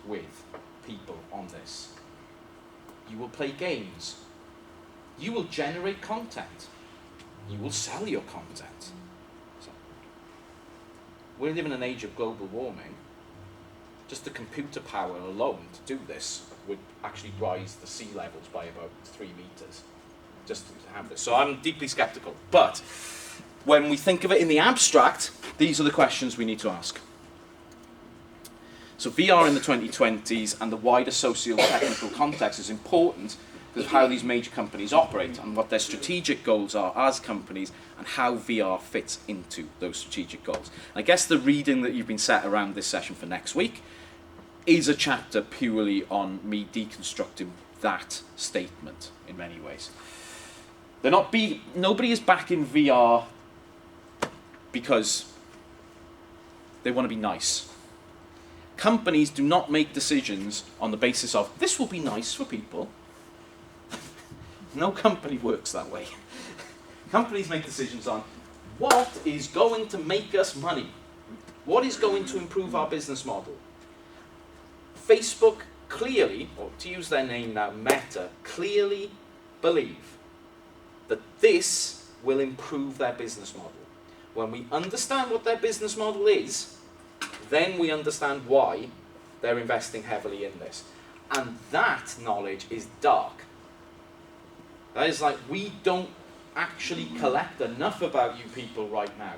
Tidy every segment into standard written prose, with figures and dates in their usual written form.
with people on this. You will play games. You will generate content. You will sell your content. So, we live in an age of global warming. Just the computer power alone to do this would actually rise the sea levels by about 3 meters. Just to have this. So I'm deeply skeptical. But when we think of it in the abstract, these are the questions we need to ask. So VR in the 2020s and the wider socio-technical context is important because of how these major companies operate and what their strategic goals are as companies and how VR fits into those strategic goals. And I guess the reading that you've been set around this session for next week is a chapter purely on me deconstructing that statement in many ways. Nobody is back in VR because they want to be nice. Companies do not make decisions on the basis of, this will be nice for people. No company works that way. Companies make decisions on what is going to make us money. What is going to improve our business model. Facebook clearly, or to use their name now, Meta, clearly believe that this will improve their business model. When we understand what their business model is, then we understand why they're investing heavily in this. And that knowledge is dark. That is like, we don't actually collect enough about you people right now.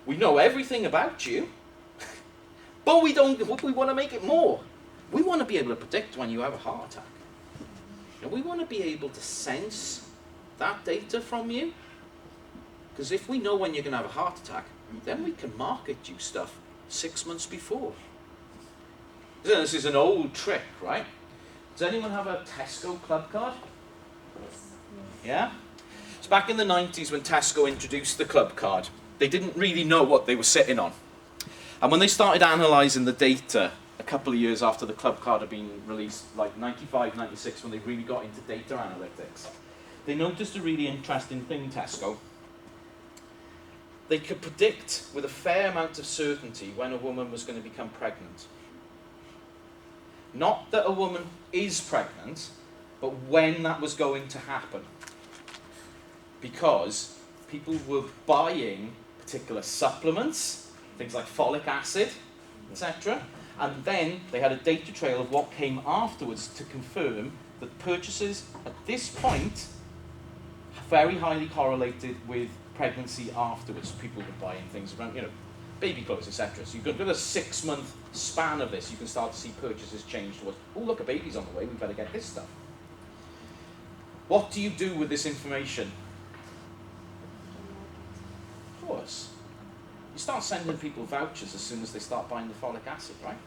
We know everything about you, but we want to make it more. We want to be able to predict when you have a heart attack. And we want to be able to sense that data from you. Because if we know when you're going to have a heart attack, then we can market you stuff 6 months before. This is an old trick, right? Does anyone have a Tesco club card? Yeah? It's back in the 90s when Tesco introduced the club card. They didn't really know what they were sitting on. And when they started analysing the data a couple of years after the club card had been released, like 95, 96, when they really got into data analytics, they noticed a really interesting thing, Tesco. They could predict with a fair amount of certainty when a woman was going to become pregnant. Not that a woman is pregnant, but when that was going to happen. Because people were buying particular supplements, things like folic acid, etc. And then they had a data trail of what came afterwards to confirm that purchases at this point very highly correlated with pregnancy afterwards. People were buying things around, baby clothes, etc. So you've got a 6-month span of this. You can start to see purchases change towards, oh look, a baby's on the way, we better get this stuff. What do you do with this information? Of course. You start sending people vouchers as soon as they start buying the folic acid, right?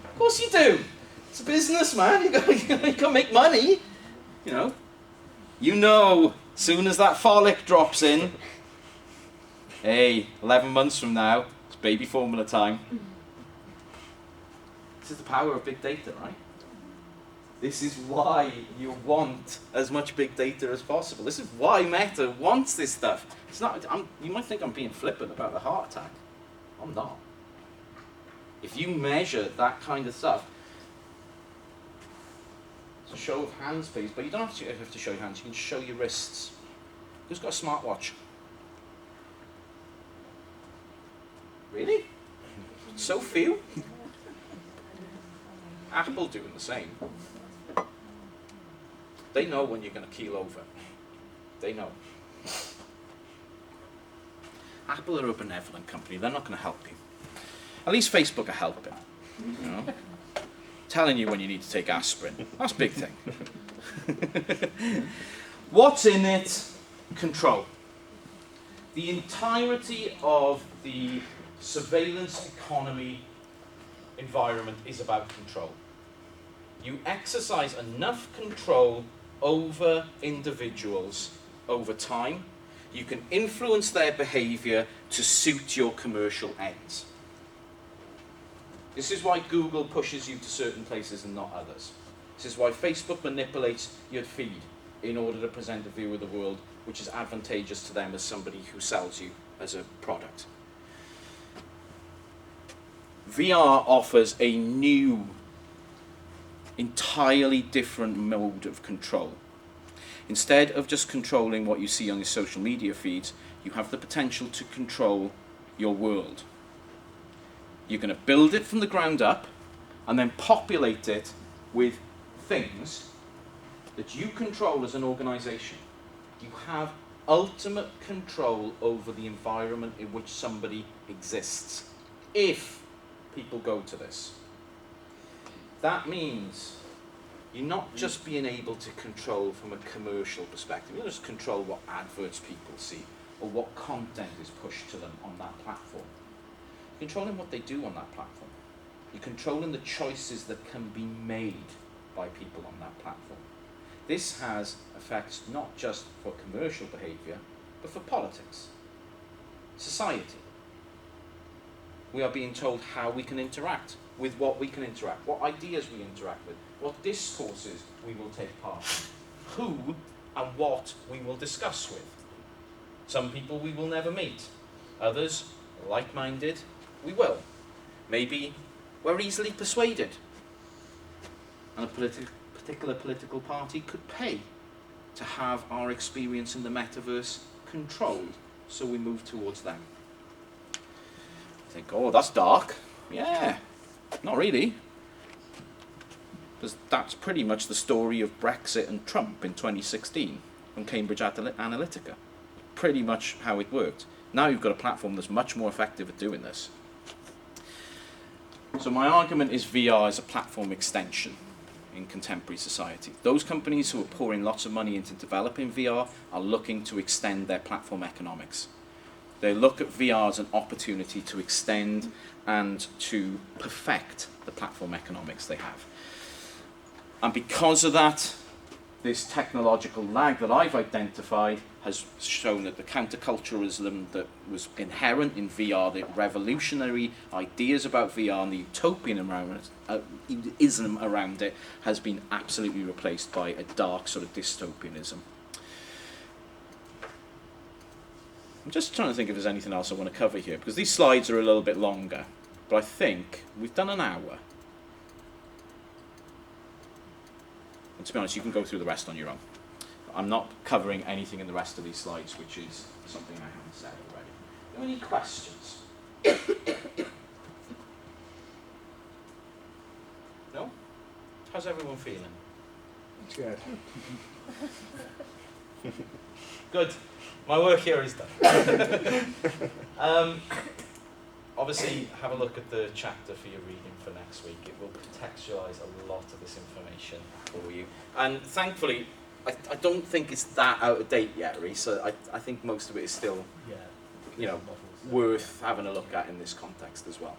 Of course you do. It's a business, man. You got to make money. Soon as that folic drops in, hey, 11 months from now, it's baby formula time. This is the power of big data, right? This is why you want as much big data as possible. This is why Meta wants this stuff. It's not. You might think I'm being flippant about the heart attack. I'm not. If you measure that kind of stuff, it's a show of hands, please. But you don't have to show your hands. You can show your wrists. Who's got a smartwatch? Really? So few? Apple doing the same. They know when you're going to keel over. They know. Apple are a benevolent company. They're not going to help you. At least Facebook are helping. Telling you when you need to take aspirin. That's a big thing. What's in it? Control. The entirety of the surveillance economy environment is about control. You exercise enough control over individuals over time, you can influence their behavior to suit your commercial ends. This is why Google pushes you to certain places and not others. This is why Facebook manipulates your feed in order to present a view of the world which is advantageous to them as somebody who sells you as a product. VR offers a new, entirely different mode of control. Instead of just controlling what you see on your social media feeds, you have the potential to control your world. You're going to build it from the ground up and then populate it with things that you control as an organization. You have ultimate control over the environment in which somebody exists, if people go to this. That means you're not just being able to control from a commercial perspective. You don't just control what adverts people see or what content is pushed to them on that platform. You're controlling what they do on that platform. You're controlling the choices that can be made by people on that platform. This has effects not just for commercial behaviour, but for politics, society. We are being told how we can interact, with what we can interact, what ideas we interact with, what discourses we will take part in, who and what we will discuss with. Some people we will never meet, others, like-minded, we will. Maybe we're easily persuaded, and a particular political party could pay to have our experience in the metaverse controlled, so we move towards them. You think, oh, that's dark. Yeah, not really. Because that's pretty much the story of Brexit and Trump in 2016 from Cambridge Analytica. Pretty much how it worked. Now you've got a platform that's much more effective at doing this. So my argument is VR is a platform extension in contemporary society. Those companies who are pouring lots of money into developing VR are looking to extend their platform economics. They look at VR as an opportunity to extend and to perfect the platform economics they have. And because of that, this technological lag that I've identified has shown that the counterculturalism that was inherent in VR, the revolutionary ideas about VR and the utopian ism around it, has been absolutely replaced by a dark sort of dystopianism. I'm just trying to think if there's anything else I want to cover here, because these slides are a little bit longer, but I think we've done an hour. And to be honest, you can go through the rest on your own. I'm not covering anything in the rest of these slides, which is something I haven't said already. Are there any questions? No? How's everyone feeling? Good. Good. My work here is done. Obviously, have a look at the chapter for your reading for next week. It will contextualise a lot of this information for you. And thankfully, I don't think it's that out of date yet, Reece. So I think most of it is still, worth having a look at in this context as well.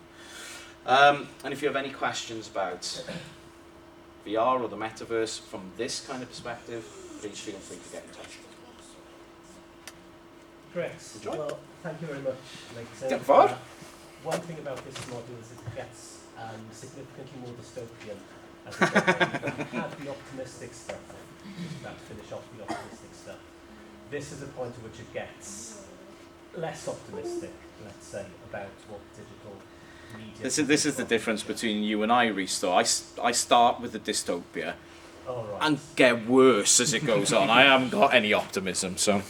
And if you have any questions about VR or the metaverse from this kind of perspective, please feel free to get in touch. Great. Enjoy. Well, thank you very much. Like I said, Get forward. one thing about this model is it gets significantly more dystopian as it goes on. You had the optimistic stuff, just about to finish off the optimistic stuff. This is the point at which it gets less optimistic, let's say, about what digital media... This is the difference between you and I, Reece, though. I start with the dystopia right. and get worse as it goes on. I haven't got any optimism, so...